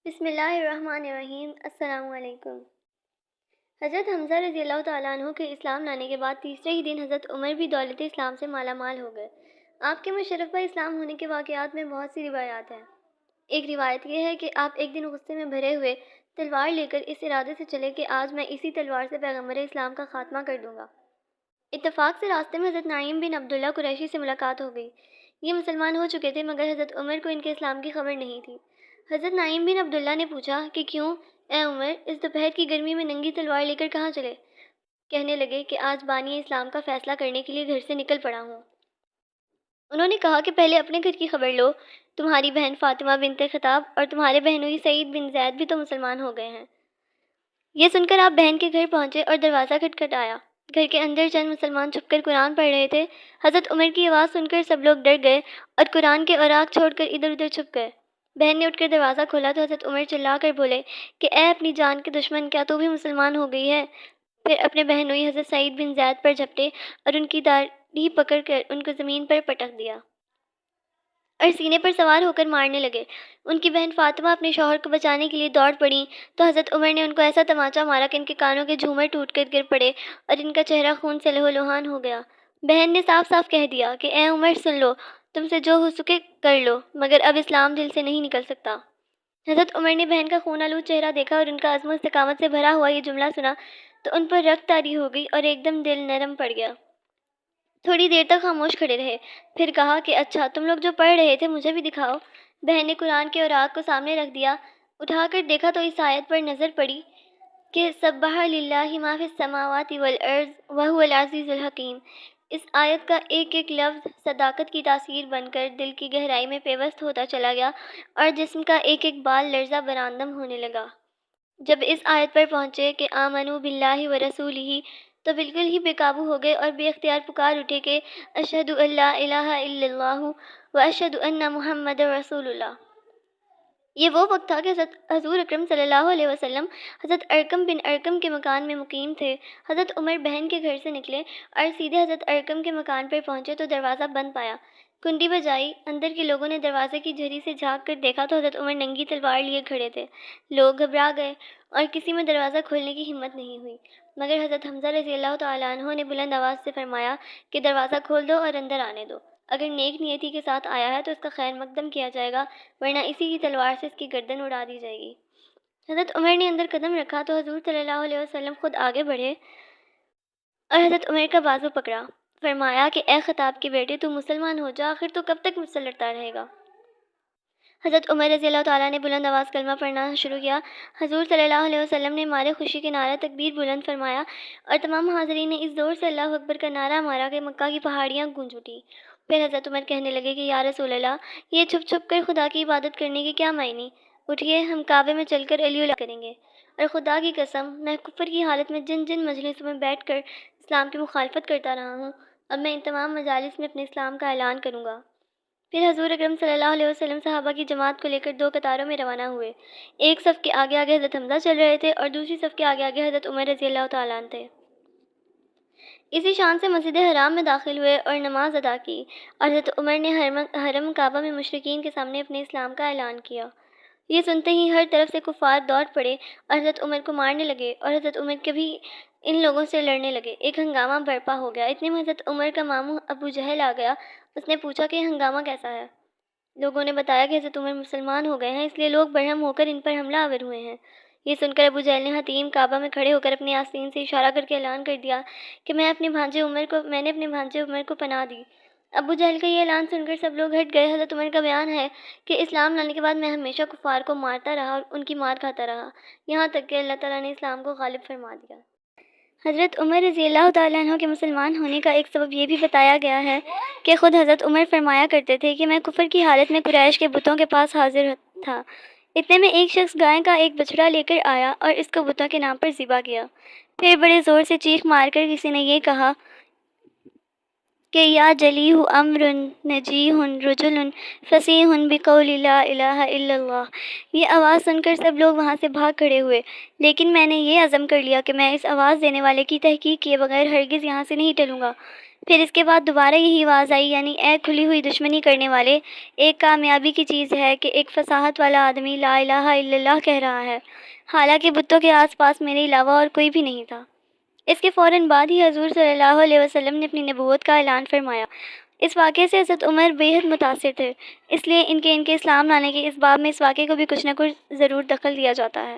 بسم اللہ الرحمن الرحیم۔ السلام علیکم۔ حضرت حمزہ رضی اللہ تعالیٰ عنہ کے اسلام لانے کے بعد تیسرے ہی دن حضرت عمر بھی دولت اسلام سے مالا مال ہو گئے۔ آپ کے مشرف پر اسلام ہونے کے واقعات میں بہت سی روایات ہیں۔ ایک روایت یہ ہے کہ آپ ایک دن غصے میں بھرے ہوئے تلوار لے کر اس ارادے سے چلے کہ آج میں اسی تلوار سے پیغمبر اسلام کا خاتمہ کر دوں گا۔ اتفاق سے راستے میں حضرت نعیم بن عبداللہ قریشی سے ملاقات ہو گئی۔ یہ مسلمان ہو چکے تھے مگر حضرت عمر کو ان کے اسلام کی خبر نہیں تھی۔ حضرت نعیم بن عبداللہ نے پوچھا کہ کیوں اے عمر، اس دوپہر کی گرمی میں ننگی تلوار لے کر کہاں چلے؟ کہنے لگے کہ آج بانی اسلام کا فیصلہ کرنے کے لیے گھر سے نکل پڑا ہوں۔ انہوں نے کہا کہ پہلے اپنے گھر کی خبر لو، تمہاری بہن فاطمہ بنت خطاب اور تمہارے بہنوئی سعید بن زید بھی تو مسلمان ہو گئے ہیں۔ یہ سن کر آپ بہن کے گھر پہنچے اور دروازہ کھٹکھٹایا۔ گھر کے اندر چند مسلمان چھپ کر قرآن پڑھ رہے تھے۔ حضرت عمر کی آواز سن کر سب لوگ ڈر گئے اور قرآن کے اوراق چھوڑ کر ادھر ادھر چھپ گئے۔ بہن نے اٹھ کر دروازہ کھولا تو حضرت عمر چلا کر بولے کہ اے اپنی جان کے دشمن، کیا تو بھی مسلمان ہو گئی ہے؟ پھر اپنے بہنوئی حضرت سعید بن زید پر جھپٹے اور ان کی داڑھی پکڑ کر ان کو زمین پر پٹک دیا اور سینے پر سوار ہو کر مارنے لگے۔ ان کی بہن فاطمہ اپنے شوہر کو بچانے کے لیے دوڑ پڑیں تو حضرت عمر نے ان کو ایسا تماچا مارا کہ ان کے کانوں کے جھومر ٹوٹ کر گر پڑے اور ان کا چہرہ خون سے لہو لہان ہو گیا۔ بہن نے صاف صاف کہہ دیا کہ اے عمر سن لو، تم سے جو ہو سکے کر لو، مگر اب اسلام دل سے نہیں نکل سکتا۔ حضرت عمر نے بہن کا خون آلود چہرہ دیکھا اور ان کا عزم و استقامت سے بھرا ہوا یہ جملہ سنا تو ان پر رخت طاری ہو گئی اور ایک دم دل نرم پڑ گیا۔ تھوڑی دیر تک خاموش کھڑے رہے، پھر کہا کہ اچھا تم لوگ جو پڑھ رہے تھے مجھے بھی دکھاؤ۔ بہن نے قرآن کے اوراق کو سامنے رکھ دیا، اٹھا کر دیکھا تو اس آیت پر نظر پڑی کہ سبح للہ ما فی السماوات والارض وہو العزیز الحکیم۔ اس آیت کا ایک ایک لفظ صداقت کی تاثیر بن کر دل کی گہرائی میں پیوست ہوتا چلا گیا اور جسم کا ایک ایک بال لرزہ برآمد ہونے لگا۔ جب اس آیت پر پہنچے کہ آمنوا باللہ ورسولہ تو بالکل ہی بے قابو ہو گئے اور بے اختیار پکار اٹھے کہ اشہد ان لا الہ الا اللہ واشہد ان محمد رسول اللہ۔ یہ وہ وقت تھا کہ حضور اکرم صلی اللہ علیہ وسلم حضرت ارقم بن ارقم کے مکان میں مقیم تھے۔ حضرت عمر بہن کے گھر سے نکلے اور سیدھے حضرت ارقم کے مکان پر پہنچے تو دروازہ بند پایا۔ کنڈی بجائی، اندر کے لوگوں نے دروازے کی جھری سے جھانک کر دیکھا تو حضرت عمر ننگی تلوار لیے کھڑے تھے۔ لوگ گھبرا گئے اور کسی میں دروازہ کھولنے کی ہمت نہیں ہوئی، مگر حضرت حمزہ رضی اللہ تعالیٰ عنہ نے بلند آواز سے فرمایا کہ دروازہ کھول دو اور اندر آنے دو۔ اگر نیک نیتی کے ساتھ آیا ہے تو اس کا خیر مقدم کیا جائے گا، ورنہ اسی کی تلوار سے اس کی گردن اڑا دی جائے گی۔ حضرت عمر نے اندر قدم رکھا تو حضور صلی اللہ علیہ وسلم خود آگے بڑھے اور حضرت عمر کا بازو پکڑا۔ فرمایا کہ اے خطاب کے بیٹے، تو مسلمان ہو جا، آخر تو کب تک مجھ سے لڑتا رہے گا؟ حضرت عمر رضی اللہ تعالیٰ نے بلند آواز کلمہ پڑھنا شروع کیا۔ حضور صلی اللہ علیہ وسلم نے مارے خوشی کے نعرہ تکبیر بلند فرمایا اور تمام حاضرین نے اس زور سے اللہ اکبر کا نعرہ مارا کہ مکہ کی پہاڑیاں گونج اٹھیں۔ پھر حضرت عمر کہنے لگے کہ یا رسول اللہ، یہ چھپ چھپ کر خدا کی عبادت کرنے کے کیا معنی؟ اٹھیے، ہم کعبے میں چل کر علی اللہ کریں گے، اور خدا کی قسم، میں کفر کی حالت میں جن جن مجلسوں میں بیٹھ کر اسلام کی مخالفت کرتا رہا ہوں، اب میں ان تمام مجالس میں اپنے اسلام کا اعلان کروں گا۔ پھر حضور اکرم صلی اللہ علیہ وسلم صحابہ کی جماعت کو لے کر دو قطاروں میں روانہ ہوئے۔ ایک صف کے آگے آگے حضرت حمزہ چل رہے تھے اور دوسری صف کے آگے آگے حضرت عمر رضی اللہ تعالیٰ عنہ تھے۔ اسی شان سے مسجد حرام میں داخل ہوئے اور نماز ادا کی اور حضرت عمر نے حرم کعبہ میں مشرکین کے سامنے اپنے اسلام کا اعلان کیا۔ یہ سنتے ہی ہر طرف سے کفار دوڑ پڑے اور حضرت عمر کو مارنے لگے اور حضرت عمر کے بھی ان لوگوں سے لڑنے لگے۔ ایک ہنگامہ برپا ہو گیا۔ اتنے میں حضرت عمر کا ماموں ابو جہل آ گیا۔ اس نے پوچھا کہ ہنگامہ کیسا ہے؟ لوگوں نے بتایا کہ حضرت عمر مسلمان ہو گئے ہیں، اس لیے لوگ برہم ہو کر ان پر حملہ آور ہوئے ہیں۔ یہ سن کر ابو جہل نے حتیم کعبہ میں کھڑے ہو کر اپنی آستین سے اشارہ کر کے اعلان کر دیا کہ میں نے اپنے بھانجے عمر کو پناہ دی۔ ابو جہل کا یہ اعلان سن کر سب لوگ ہٹ گئے۔ حضرت عمر کا بیان ہے کہ اسلام لانے کے بعد میں ہمیشہ کفار کو مارتا رہا اور ان کی مار کھاتا رہا، یہاں تک کہ اللہ تعالیٰ نے اسلام کو غالب فرما دیا۔ حضرت عمر رضی اللہ تعالیٰ عنہ کے مسلمان ہونے کا ایک سبب یہ بھی بتایا گیا ہے کہ خود حضرت عمر فرمایا کرتے تھے کہ میں کفر کی حالت میں قریش کے بتوں کے پاس حاضر تھا۔ اتنے میں ایک شخص گائے کا ایک بچڑا لے کر آیا اور اس کو بتوں کے نام پر ذبح کیا۔ پھر بڑے زور سے چیخ مار کر کسی نے یہ کہا کہ یا جلیہ امر نجیہ رجل فصیح بقول لا الہ الا اللہ۔ یہ آواز سن کر سب لوگ وہاں سے بھاگ کھڑے ہوئے، لیکن میں نے یہ عزم کر لیا کہ میں اس آواز دینے والے کی تحقیق کیے بغیر ہرگز یہاں سے نہیں ٹلوں گا۔ پھر اس کے بعد دوبارہ یہی آواز آئی، یعنی اے کھلی ہوئی دشمنی کرنے والے، ایک کامیابی کی چیز ہے کہ ایک فصاحت والا آدمی لا الہ الا اللہ کہہ رہا ہے، حالانکہ بتوں کے آس پاس میرے علاوہ اور کوئی بھی نہیں تھا۔ اس کے فوراً بعد ہی حضور صلی اللہ علیہ وسلم نے اپنی نبوت کا اعلان فرمایا۔ اس واقعے سے حضرت عمر بے حد متاثر تھے، اس لیے ان کے اسلام لانے کے اس باب میں اس واقعے کو بھی کچھ نہ کچھ ضرور دخل دیا جاتا ہے۔